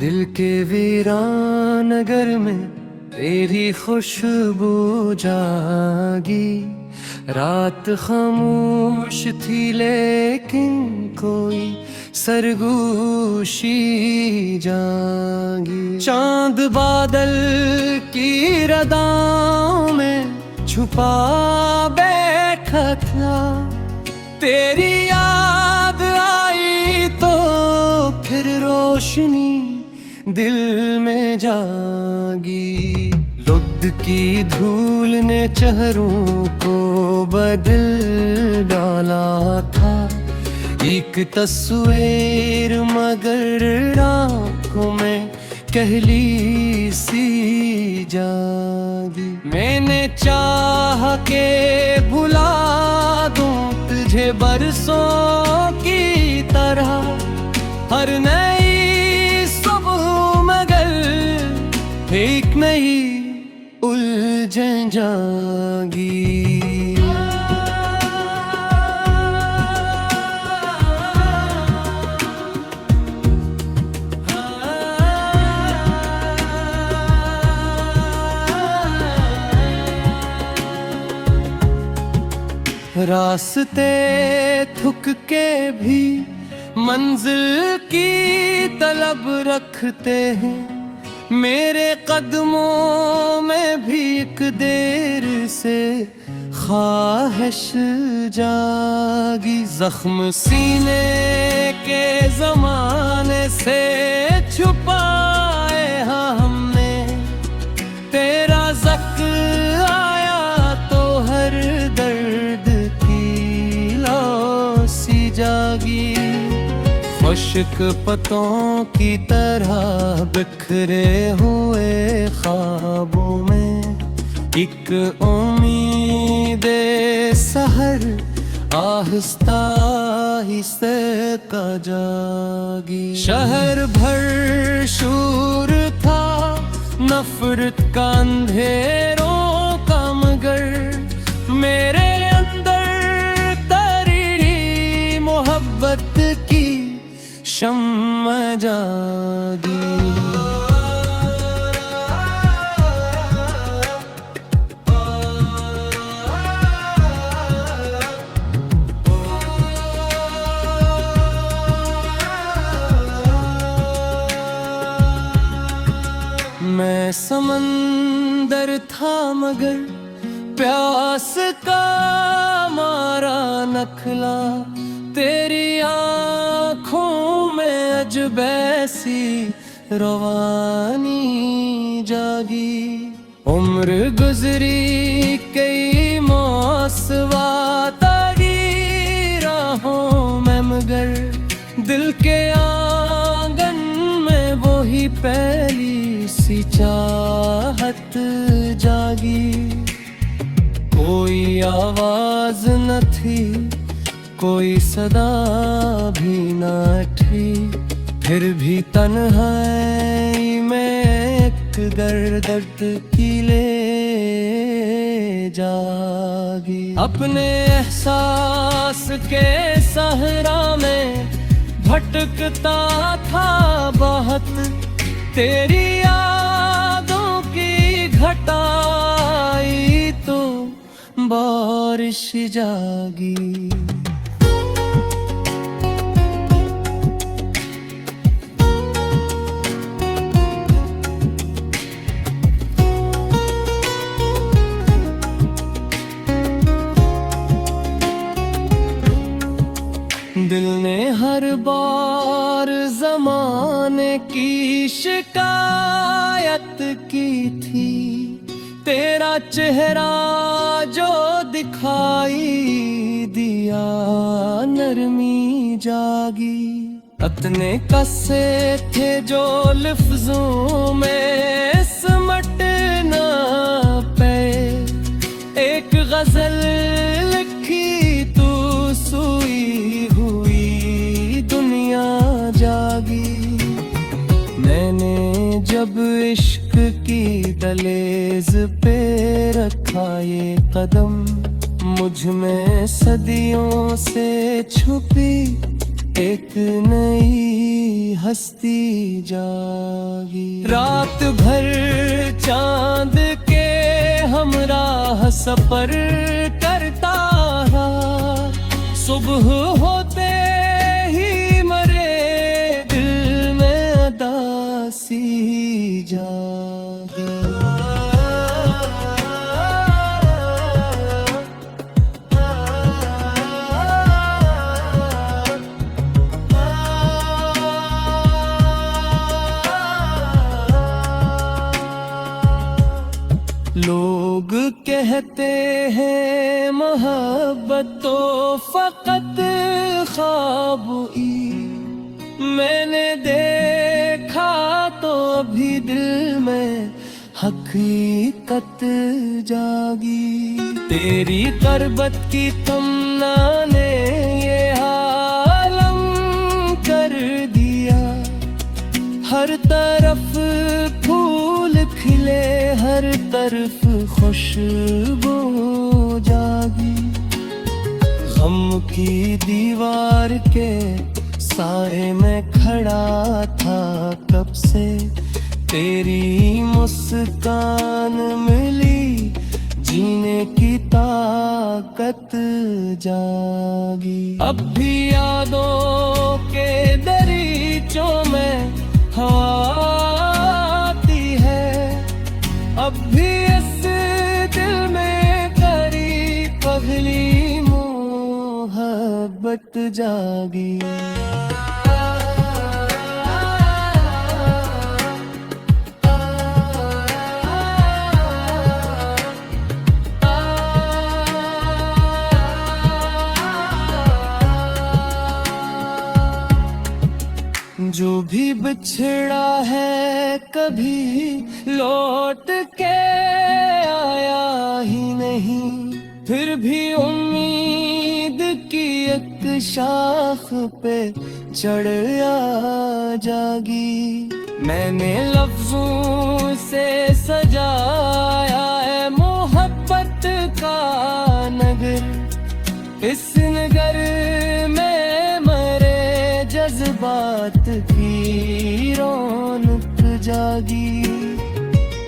दिल के वीरान नगर में तेरी खुशबू जागी। रात खामोश थी लेकिन कोई सरगोशी जागी। चांद बादल की रदाओं में छुपा बैठा था। तेरी याद आई तो फिर रोशनी दिल में जागी। लुद्द की धूल ने चेहरों को बदल डाला था। एक तस्वीर मगर आँखों में कहली सी जागी। मैंने चाह के भुला दूं तुझे बरसों की तरह। हर नई सुबह मगर एक नई उलझन जागी। रास्ते थुक के भी मंजिल की तलब रखते हैं। मेरे कदमों में भी एक देर से ख्वाहिश जागी। जख्म सीने के जमाने से छुपाए हाँ हमने। तेरा ज़िक्र आया तो हर दर्द की लौ सी जागी। खुश्क पत्तों की तरह बिखरे हुए ख्वाबों में एक उम्मीद सहर आहिस्ता आहिस्ता का जागी। शहर भर शूर था नफरत का अंधेरों का मगर मेरे अंदर तरीरी मोहब्बत की शम्मा जागी। मैं समंदर था मगर प्यास का मारा नखला। तेरी आँखों में अजब ऐसी रवानी जागी। उम्र गुजरी कई मौसवात राहों में मगर दिल के आंगन में वो ही पहली सी चाहत जागी। कोई आवाज न थी कोई सदा भी न थी। फिर भी तन्हाई में एक दर्द की ले जागी। अपने एहसास के सहरा में भटकता था बहुत। तेरी यादों की घटाई तो बारिश जागी। दिल ने हर बार ज़माने की शिकायत की थी। तेरा चेहरा जो दिखाई दिया नरमी जागी। अपने कसे थे जो लफ्जों में सिमट ना पे। एक गजल लिखी तू सोई हुई दुनिया जागी। मैंने जब इश्क की दलेज पे रखा ये कदम मुझ में सदियों से छुपी एक नई हस्ती जागी। रात भर चांद के हमराह सफर करता रहा, सुबह होते ही मरे दिल में अदासी जागी। लोग कहते हैं मोहब्बत तो फकत ख्वाब-ई, मैंने देखा तो अभी दिल में हकीकत जागी। तेरी तरबत की तमन्ना ने ये आलम कर दिया, हर तरफ फूल खिले, हर तरफ खुशबू जागी। गम की दीवार के साए में खड़ा था कब से, तेरी मुस्कान मिली जीने की ताकत जागी। अब भी यादों के दरीचों में हवा आती है, अब भी इस दिल में करी पगली मोहब्बत जागी। जो भी बिछड़ा है कभी लौट के आया ही नहीं, फिर भी उम्मीद की एक शाख पे चढ़ आ जागी। मैंने लफ्जों से सजाया है मोहब्बत का नगर, इस नगर में मरे जज्बात की रौनक जागी।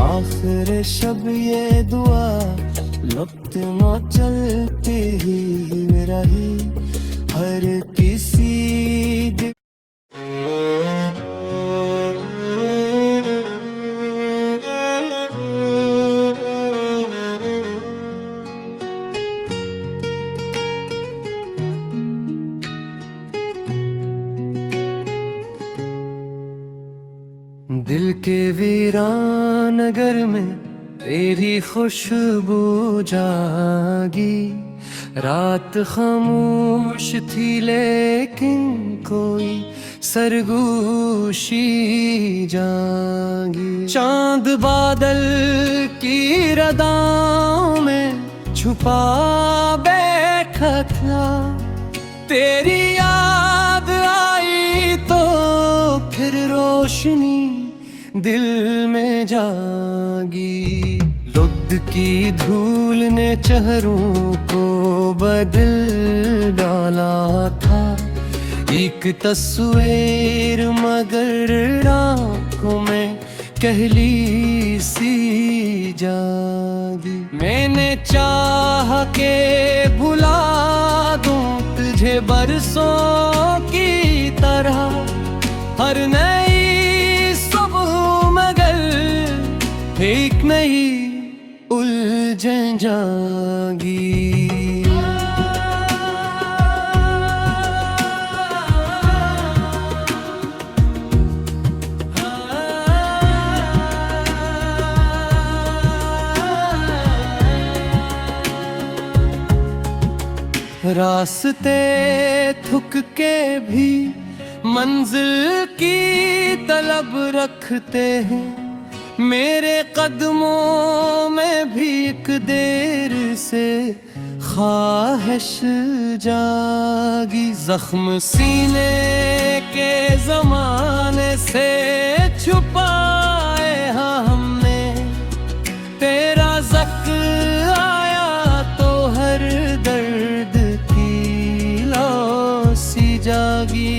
आखिर शब ये दुआ वक्त न चलते ही रही, हर किसी दिल के वीरान नगर में तेरी खुशबू जागी। रात खामोश थी लेकिन कोई सरगोशी जागी। चांद बादल की रदाओं में छुपा बैठा था, तेरी याद आई तो फिर रोशनी दिल में जागी। लुब्ध की धूल ने चेहरों को बदल डाला था, एक तस्वीर मगर आँखों में कहली सी जागी। मैंने चाहा के भुला दूं तुझे बरसों की तरह, हर नई सुबह मगर एक नई उलझन जागी। रास्ते थुक के भी मंजिल की तलब रखते हैं, मेरे कदमों में भी एक देर से ख्वाहिश जागी। जख्म सीने के जमाने से छुपाए हाँ हमने, तेरा ज़िक्र आया तो हर दर्द की लौसी जागी।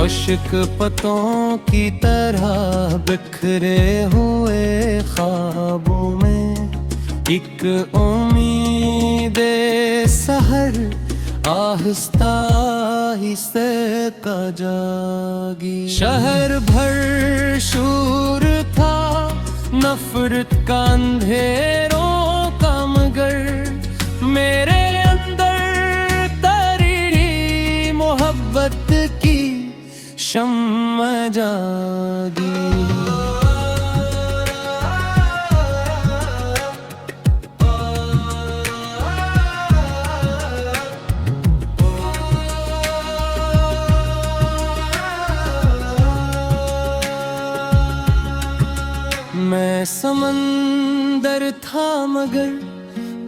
खुश्क पत्तों की तरह बिखरे हुए ख्वाबों में एक उम्मीद सहर आहिस्ता आहिस्ता का जागी। शहर भर शूर था नफरत का अंधेरों का, मगर मेरे अंदर तरीरी मोहब्बत की शम्मा जागी। मैं समंदर था मगर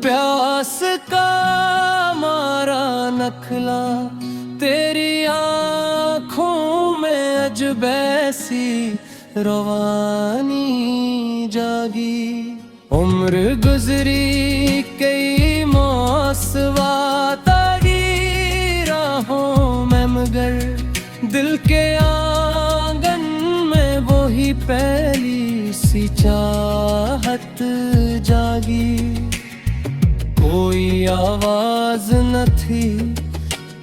प्यास का मारा नखला, तेरी आँखों में अजब ऐसी रवानी जागी। उम्र गुजरी कई मौसवात आगी राहों में, मगर दिल के आंगन में वो ही पहली सी चाहत जागी। कोई आवाज न थी,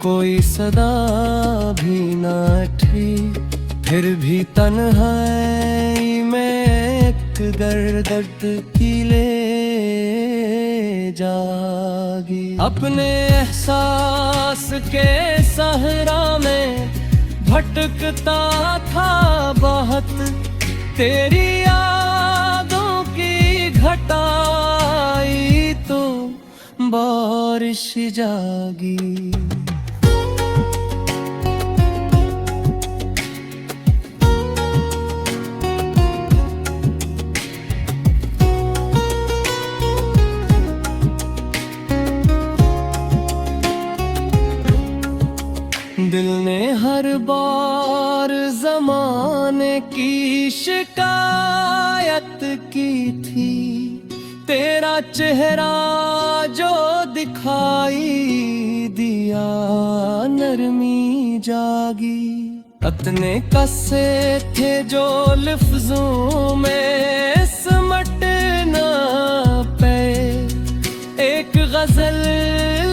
कोई सदा भी न थी, फिर भी तन्हाई में एक दर्द की ले जागी। अपने एहसास के सहरा में भटकता था बहुत, तेरी यादों की घटाई तो बारिश जागी। दिल ने हर बार ज़माने की शिकायत की थी, तेरा चेहरा जो दिखाई दिया नरमी जागी। इतने कसे थे जो लफ्जों में सिमट ना पे, एक गजल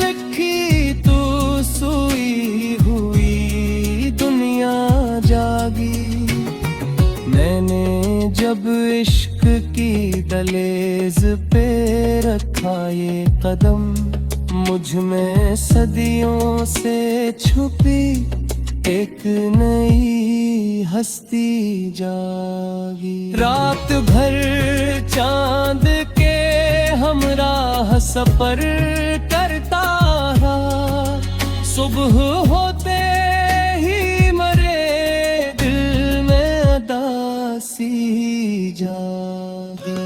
लिखी तू सोई हुई दुनिया जागी। मैंने जब इश्क की दहलीज पे रखा ये कदम, मुझ में सदियों से छुपी एक नई हस्ती जागी। रात भर चांद के हमराह सफर करता रहा, सुबह होते ही मरे दिल में अदासी जागी।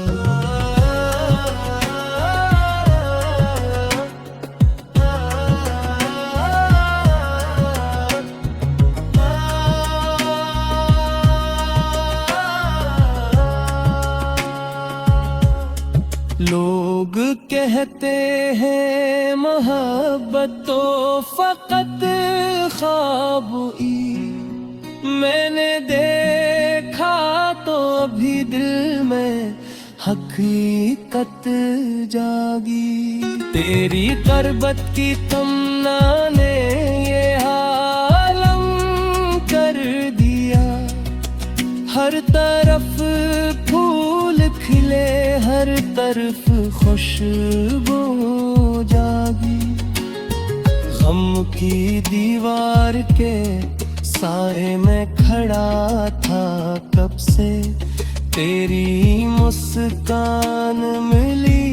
लोग कहते हैं मोहब्बत तो फकत ख्वाब-ई, मैंने देखा तो अभी दिल में हकीकत जागी। तेरी करबत की तमन्ना ने ये आलम कर दिया, हर तरफ फूल खिले, हर तरफ खुशबू जागी। गम की दीवार के साए में खड़ा था कब से, तेरी मुस्कान मिली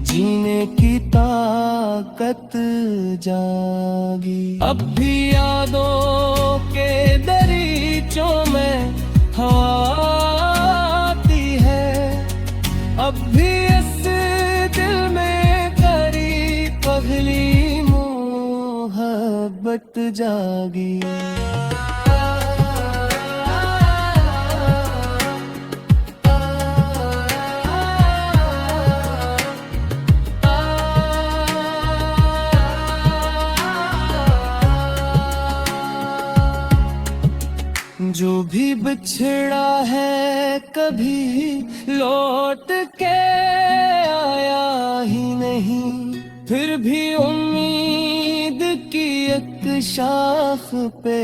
जीने की ताकत जागी। अब भी यादों के दरीचों में हवा आती है, अब भी इस दिल में करी पगली मोहब्बत जागी। जो भी बिछड़ा है कभी लौट के आया ही नहीं, फिर भी उम्मीद की एक शाख पे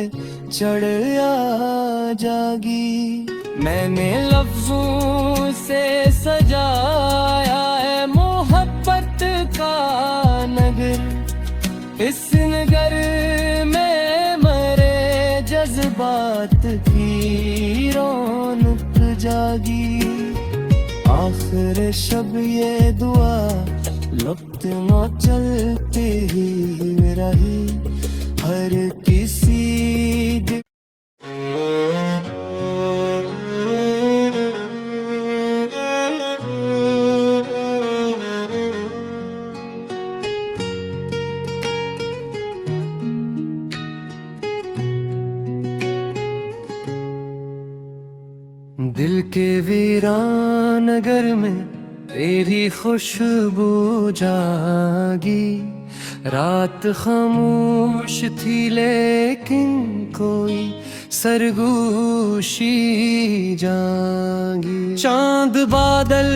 चढ़ आ जागी। मैंने लफ्जों से सजाया है मोहब्बत का नगर, इस नगर में मरे जज्बात की रौनक जागी। आखिर शब ये दुआ वक्त न चलते ही रही, हर किसी दिल के वीरान नगर में तेरी खुशबू जागी। रात खामोश थी लेकिन कोई सरगोशी जागी। चांद बादल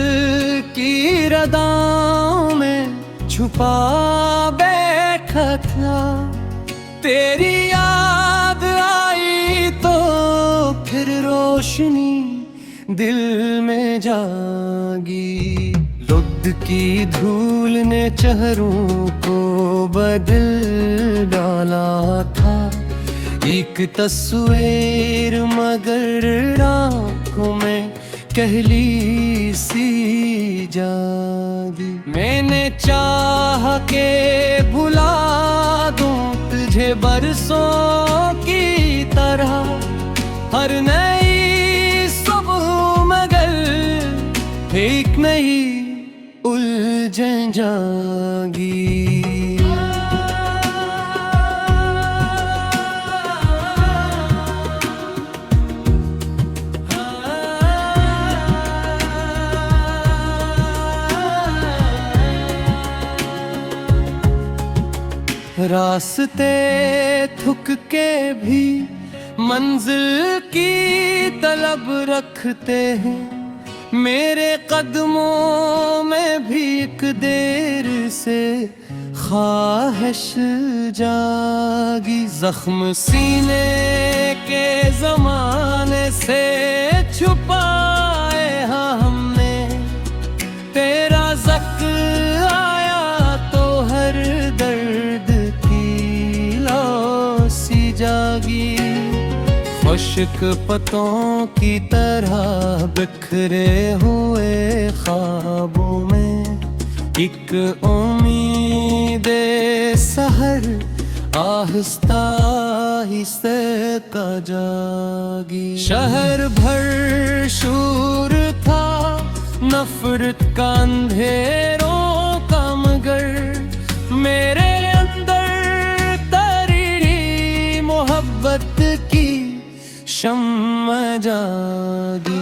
की रदाओं में छुपा बैठा था, तेरी याद आई तो फिर रोशनी दिल में जागी। लुब्ध की धूल ने चेहरों को बदल डाला था, एक तस्वीर मगर आँखों में कहली सी जागी। मैंने चाहा के भुला दूं तुझे बरसों की तरह, हर नई सुबह मगर एक नई उलझन जागी। रास्ते थुक के भी मंजिल की तलब रखते हैं, मेरे कदमों में भी एक देर से ख्वाहिश जागी। जख्म सीने के जमाने से छुपाए हाँ हमने, तेरा ज़िक्र आया तो हर दर्द की लौसी जागी। खुश्क पत्तों की तरह बिखरे हुए ख्वाबों में एक उम्मीद सहर आहिस्ता आहिस्ता का जागी। शहर भर शूर था नफरत का अंधेरों का, मगर मेरे अंदर तरी मोहब्बत की शम्मा जागी।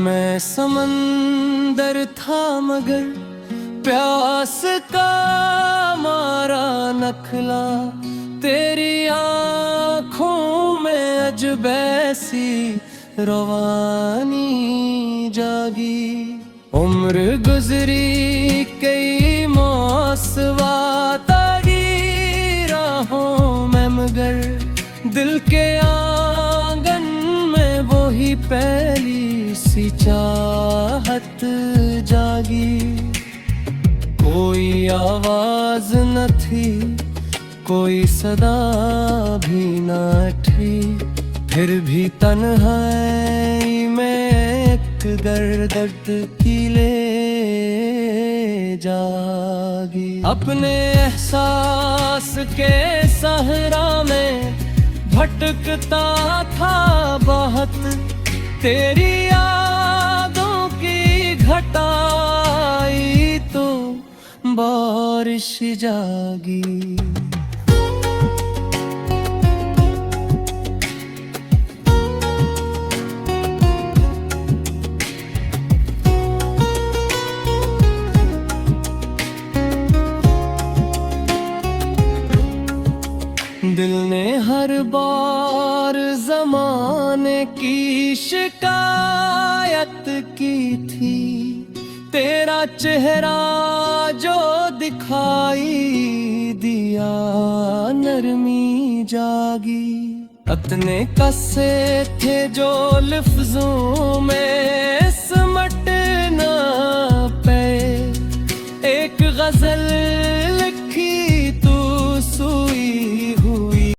मैं समंदर था मगर प्यास का मारा नखला, तेरी आँखों में अजब ऐसी रवानी जागी। उम्र गुजरी कई मौसवात राहों में, मगर दिल के आंगन में वो ही पहली सी चाहत जागी। कोई आवाज न थी, कोई सदा भी न थी, फिर भी तन्हाई में एक दर्द की ले जागी। अपने एहसास के सहरा में भटकता था बहुत, तेरी यादों की घटाई तो बारिश जागी। ने हर बार जमाने की शिकायत की थी, तेरा चेहरा जो दिखाई दिया नरमी जागी। इतने कसे थे जो लफ्जों में समट ना पे, एक गजल